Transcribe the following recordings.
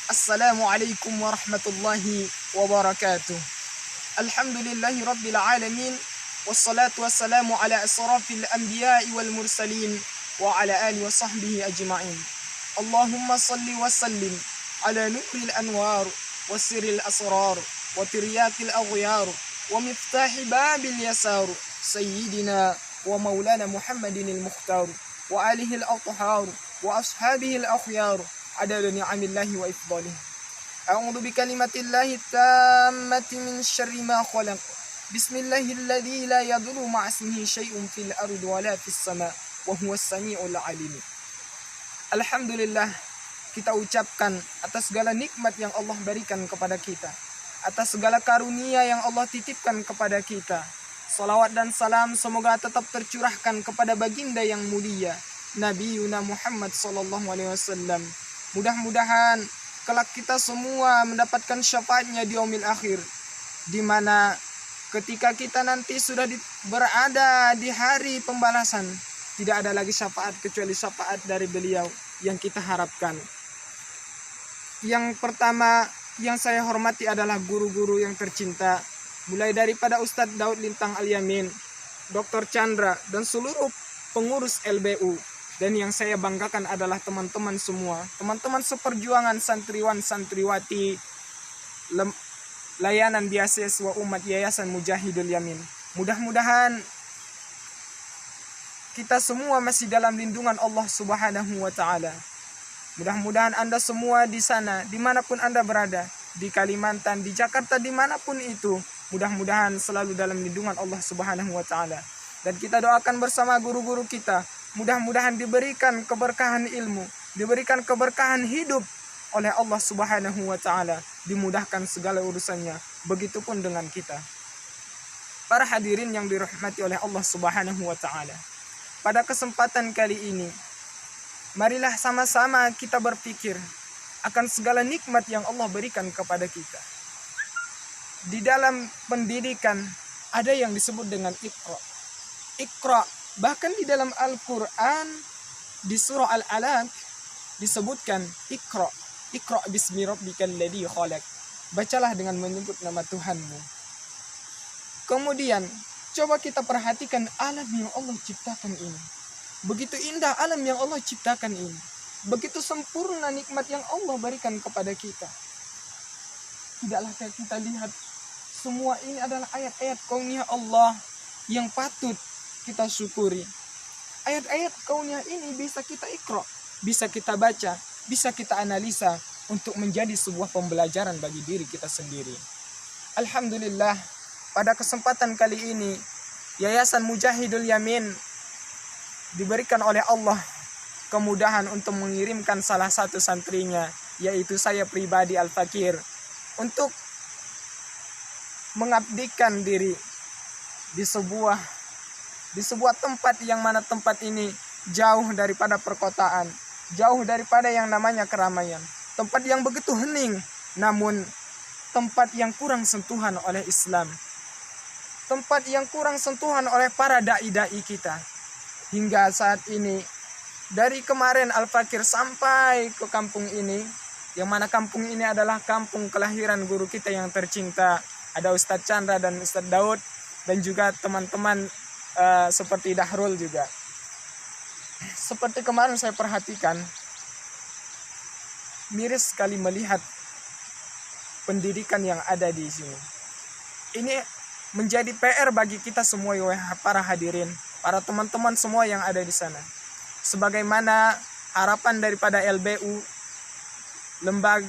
Assalamualaikum warahmatullahi wabarakatuh. Alhamdulillahi rabbil alamin. Wassalatu wassalamu ala asrafil anbiya'i wal mursalin wa ala alihi wa sahbihi ajma'in. Allahumma salli wa sallim ala nuril anwar wa sirril asrar wa tiryakil aghyar wa miftahi babil yasar sayyidina wa maulana Muhammadin al-mukhtar wa alihi al-athhar wa ashabihi al-akhyar adada ni'amillahi wa ifdalih. A'udzu bikalimatillahi tammati min syarri ma khalaq. Bismillahilladzi la yadurru ma'asmihi syai'un fil ardi wa la fis sama' wa huwas samiul alim. Alhamdulillah, kita ucapkan atas segala nikmat yang Allah berikan kepada kita, atas segala karunia yang Allah titipkan kepada kita. Salawat dan salam semoga tetap tercurahkan kepada baginda yang mulia Nabi Yuna Muhammad sallallahu alaihi wasallam. Mudah-mudahan kelak kita semua mendapatkan syafaatnya di yaumil akhir, di mana ketika kita nanti sudah berada di hari pembalasan, tidak ada lagi syafaat kecuali syafaat dari beliau yang kita harapkan. Yang pertama yang saya hormati adalah guru-guru yang tercinta, mulai daripada Ustadz Daud Lintang Al-Yamin, Dr. Chandra, dan seluruh pengurus LBU. Dan yang saya banggakan adalah teman-teman semua, teman-teman seperjuangan santriwan santriwati layanan beasiswa umat Yayasan Mujahidul Yamin. Mudah-mudahan kita semua masih dalam lindungan Allah Subhanahu wa Ta'ala. Mudah-mudahan Anda semua di sana, dimanapun Anda berada, di Kalimantan, di Jakarta, dimanapun itu, mudah-mudahan selalu dalam lindungan Allah Subhanahu wa Ta'ala. Dan kita doakan bersama guru-guru kita, mudah-mudahan diberikan keberkahan ilmu, diberikan keberkahan hidup oleh Allah Subhanahu wa Ta'ala, dimudahkan segala urusannya. Begitupun dengan kita, para hadirin yang dirahmati oleh Allah Subhanahu wa Ta'ala. Pada kesempatan kali ini, marilah sama-sama kita berpikir akan segala nikmat yang Allah berikan kepada kita. Di dalam pendidikan ada yang disebut dengan Iqra. Bahkan di dalam Al-Quran, di surah Al-Alaq, disebutkan Iqra bismi rabbikal ladzi khalaq. Bacalah dengan menyebut nama Tuhanmu. Kemudian, coba kita perhatikan alam yang Allah ciptakan ini. Begitu indah alam yang Allah ciptakan ini. Begitu sempurna nikmat yang Allah berikan kepada kita. Tidaklah kita lihat, semua ini adalah ayat-ayat kauniyah Allah yang patut kita syukuri. Ayat-ayat kauniyah ini bisa kita ikra, bisa kita baca, bisa kita analisa untuk menjadi sebuah pembelajaran bagi diri kita sendiri. Alhamdulillah, pada kesempatan kali ini Yayasan Mujahidul Yamin diberikan oleh Allah kemudahan untuk mengirimkan salah satu santrinya, yaitu saya pribadi Al-Fakir, untuk mengabdikan diri di sebuah tempat yang mana tempat ini jauh daripada perkotaan, jauh daripada yang namanya keramaian, tempat yang begitu hening, namun tempat yang kurang sentuhan oleh Islam, tempat yang kurang sentuhan oleh para dai-dai kita. Hingga saat ini, dari kemarin Al-Fakir sampai ke kampung ini, yang mana kampung ini adalah kampung kelahiran guru kita yang tercinta, ada Ustadz Chandra dan Ustadz Daud, dan juga teman-teman seperti Dahrul juga. Seperti kemarin saya perhatikan, miris sekali melihat pendidikan yang ada di sini. Ini menjadi PR bagi kita semua, para hadirin, para teman-teman semua yang ada di sana. Sebagaimana harapan daripada LBU, lembaga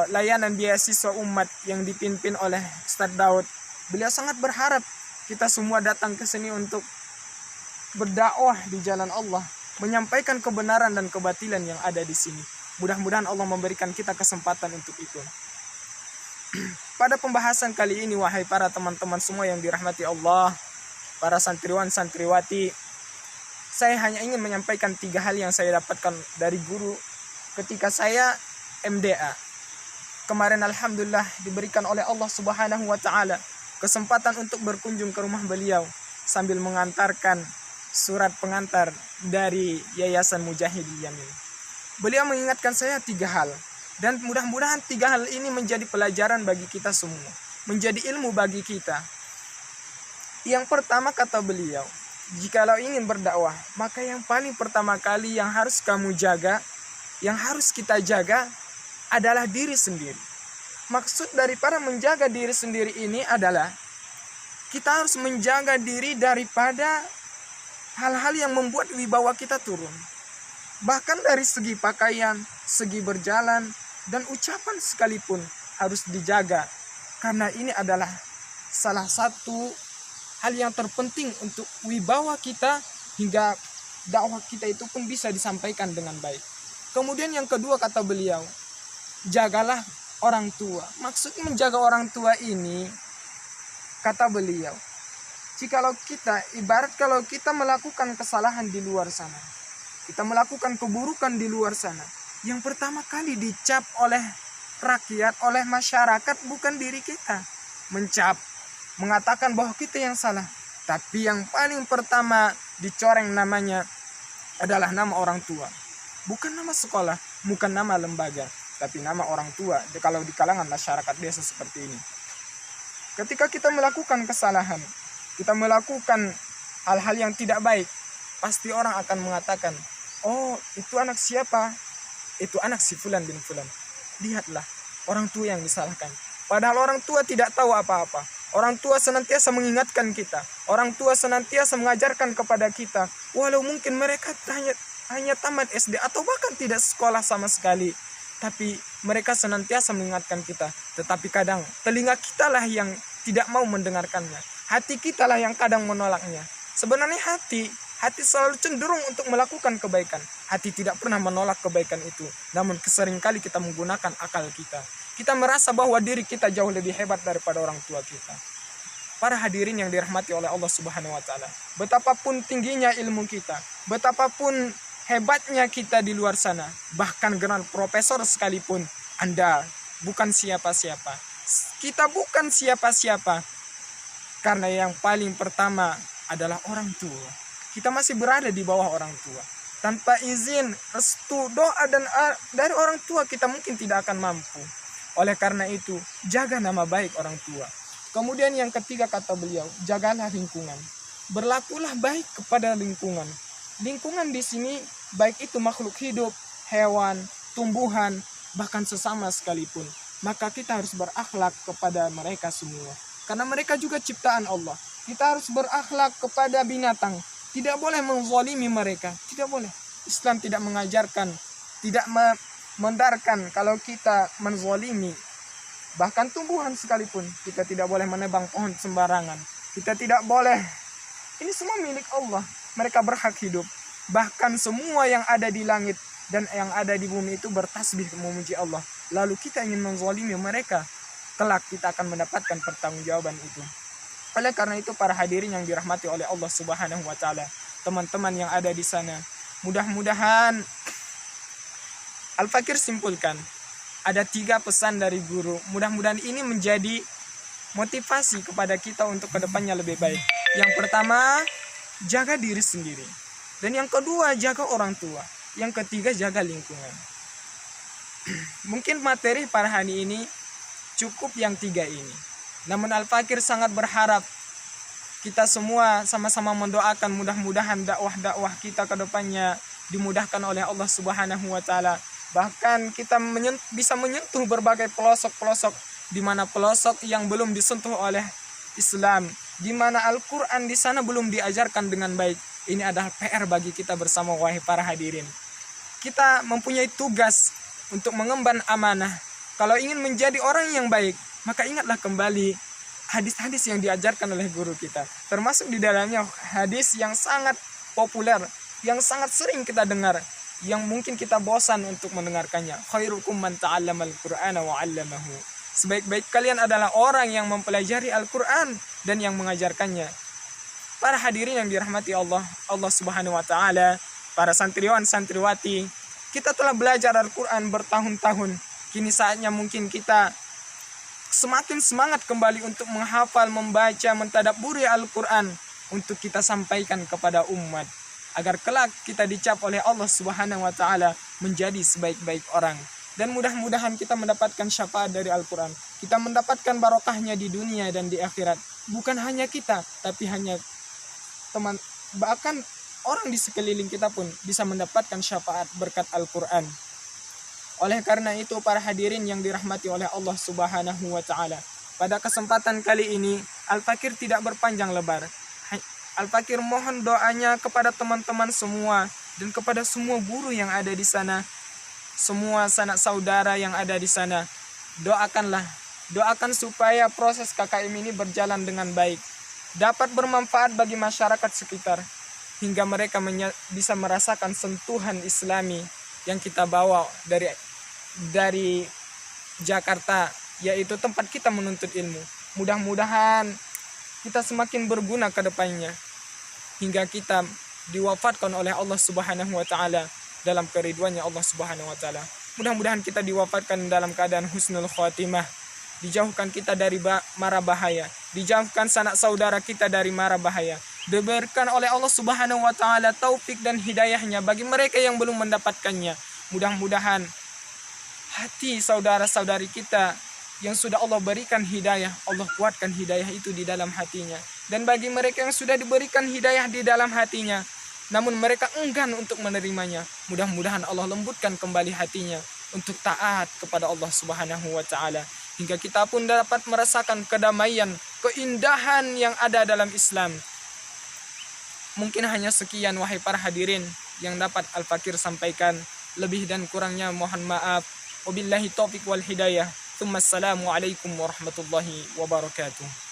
layanan beasiswa umat yang dipimpin oleh Ustadz Daud, beliau sangat berharap kita semua datang ke sini untuk berdakwah di jalan Allah, menyampaikan kebenaran dan kebatilan yang ada di sini. Mudah-mudahan Allah memberikan kita kesempatan untuk itu. Pada pembahasan kali ini, wahai para teman-teman semua yang dirahmati Allah, para santriwan santriwati, saya hanya ingin menyampaikan 3 hal yang saya dapatkan dari guru ketika saya MDA. Kemarin alhamdulillah diberikan oleh Allah Subhanahu wa Ta'ala kesempatan untuk berkunjung ke rumah beliau sambil mengantarkan surat pengantar dari Yayasan Mujahidul Yamin. Beliau mengingatkan saya 3 hal. Dan mudah-mudahan 3 hal ini menjadi pelajaran bagi kita semua, menjadi ilmu bagi kita. Yang pertama kata beliau, jikalau ingin berdakwah, maka yang paling pertama kali yang harus kamu jaga, yang harus kita jaga adalah diri sendiri. Maksud daripada menjaga diri sendiri ini adalah kita harus menjaga diri daripada hal-hal yang membuat wibawa kita turun. Bahkan dari segi pakaian, segi berjalan, dan ucapan sekalipun harus dijaga. Karena ini adalah salah satu hal yang terpenting untuk wibawa kita hingga dakwah kita itu pun bisa disampaikan dengan baik. Kemudian yang kedua kata beliau, jagalah orang tua. Maksud menjaga orang tua ini, kata beliau, jikalau kita, ibarat kalau kita melakukan kesalahan di luar sana, kita melakukan keburukan di luar sana, yang pertama kali dicap oleh rakyat, oleh masyarakat bukan diri kita. Mencap, mengatakan bahwa kita yang salah. Tapi yang paling pertama dicoreng namanya adalah nama orang tua. Bukan nama sekolah, bukan nama lembaga, tapi nama orang tua kalau di kalangan masyarakat desa seperti ini. Ketika kita melakukan kesalahan, kita melakukan hal-hal yang tidak baik, pasti orang akan mengatakan, oh itu anak siapa? Itu anak si fulan bin fulan. Lihatlah, orang tua yang disalahkan. Padahal orang tua tidak tahu apa-apa. Orang tua senantiasa mengingatkan kita. Orang tua senantiasa mengajarkan kepada kita. Walau mungkin mereka hanya tamat SD atau bahkan tidak sekolah sama sekali. Tapi mereka senantiasa mengingatkan kita. Tetapi kadang telinga kita lah yang tidak mau mendengarkannya. Hati kita lah yang kadang menolaknya. Sebenarnya hati selalu cenderung untuk melakukan kebaikan. Hati tidak pernah menolak kebaikan itu. Namun seringkali kita menggunakan akal kita. Kita merasa bahwa diri kita jauh lebih hebat daripada orang tua kita. Para hadirin yang dirahmati oleh Allah Subhanahu wa taala, betapapun tingginya ilmu kita, betapapun hebatnya kita di luar sana, bahkan gelar profesor sekalipun, Anda bukan siapa-siapa. Kita bukan siapa-siapa. Karena yang paling pertama adalah orang tua. Kita masih berada di bawah orang tua. Tanpa izin, restu, doa dan dari orang tua kita mungkin tidak akan mampu. Oleh karena itu, jaga nama baik orang tua. Kemudian yang ketiga kata beliau, jagalah lingkungan. Berlakulah baik kepada lingkungan. Lingkungan di sini baik itu makhluk hidup, hewan, tumbuhan, bahkan sesama sekalipun. Maka kita harus berakhlak kepada mereka semua. Karena mereka juga ciptaan Allah. Kita harus berakhlak kepada binatang. Tidak boleh menzalimi mereka. Tidak boleh. Islam tidak mengajarkan, tidak membenarkan kalau kita menzalimi. Bahkan tumbuhan sekalipun. Kita tidak boleh menebang pohon sembarangan. Kita tidak boleh. Ini semua milik Allah. Mereka berhak hidup. Bahkan semua yang ada di langit dan yang ada di bumi itu bertasbih memuji Allah. Lalu kita ingin menzalimi mereka. Kelak kita akan mendapatkan pertanggungjawaban itu. Oleh karena itu para hadirin yang dirahmati oleh Allah Subhanahu wa taala, teman-teman yang ada di sana, mudah-mudahan Al-Fakir simpulkan ada 3 pesan dari guru. Mudah-mudahan ini menjadi motivasi kepada kita untuk kedepannya lebih baik. Yang pertama, jaga diri sendiri. Dan yang kedua, jaga orang tua. Yang ketiga, jaga lingkungan. Mungkin materi para hari ini cukup yang 3 ini. Namun Al-Fakir sangat berharap kita semua sama-sama mendoakan mudah-mudahan dakwah-dakwah kita ke depannya dimudahkan oleh Allah Subhanahu wa taala. Bahkan kita bisa menyentuh berbagai pelosok-pelosok, di mana pelosok yang belum disentuh oleh Islam, di mana Al-Qur'an di sana belum diajarkan dengan baik. Ini adalah PR bagi kita bersama, wahai para hadirin. Kita mempunyai tugas untuk mengemban amanah. Kalau ingin menjadi orang yang baik, maka ingatlah kembali hadis-hadis yang diajarkan oleh guru kita. Termasuk di dalamnya hadis yang sangat populer, yang sangat sering kita dengar, yang mungkin kita bosan untuk mendengarkannya. Khairukum man ta'allamal Qur'ana wa 'allamahu. Sebaik-baik kalian adalah orang yang mempelajari Al-Qur'an dan yang mengajarkannya. Para hadirin yang dirahmati Allah Subhanahu wa taala, para santriwan santriwati, kita telah belajar Al-Qur'an bertahun-tahun. Kini saatnya mungkin kita semakin semangat kembali untuk menghafal, membaca, mentadabburi Al-Qur'an untuk kita sampaikan kepada umat agar kelak kita dicap oleh Allah Subhanahu wa taala menjadi sebaik-baik orang. Dan mudah-mudahan kita mendapatkan syafaat dari Al-Quran. Kita mendapatkan barokahnya di dunia dan di akhirat. Bukan hanya kita, tapi hanya teman, bahkan orang di sekeliling kita pun bisa mendapatkan syafaat berkat Al-Quran. Oleh karena itu, para hadirin yang dirahmati oleh Allah Subhanahu wa Ta'ala, pada kesempatan kali ini Al-Fakir tidak berpanjang lebar. Al-Fakir mohon doanya kepada teman-teman semua dan kepada semua guru yang ada di sana, semua sanak saudara yang ada di sana. Doakan supaya proses KKM ini berjalan dengan baik, dapat bermanfaat bagi masyarakat sekitar, hingga mereka bisa merasakan sentuhan Islami yang kita bawa dari Jakarta, yaitu tempat kita menuntut ilmu. Mudah-mudahan kita semakin berguna ke depannya, hingga kita diwafatkan oleh Allah Subhanahu wa Ta'ala dalam keridwaannya Allah Subhanahu wa Ta'ala. Mudah-mudahan kita diwafatkan dalam keadaan husnul khotimah, dijauhkan kita dari mara bahaya, dijauhkan sanak saudara kita dari mara bahaya, diberikan oleh Allah Subhanahu wa Ta'ala taufik dan hidayahnya bagi mereka yang belum mendapatkannya. Mudah-mudahan hati saudara-saudari kita yang sudah Allah berikan hidayah, Allah kuatkan hidayah itu di dalam hatinya. Dan bagi mereka yang sudah diberikan hidayah di dalam hatinya, namun mereka enggan untuk menerimanya, mudah-mudahan Allah lembutkan kembali hatinya untuk taat kepada Allah Subhanahu wa Ta'ala, hingga kita pun dapat merasakan kedamaian, keindahan yang ada dalam Islam. Mungkin hanya sekian wahai para hadirin yang dapat Al-Fakir sampaikan. Lebih dan kurangnya mohon maaf. Wabillahi taufiq wal hidayah. Assalamualaikum warahmatullahi wabarakatuh.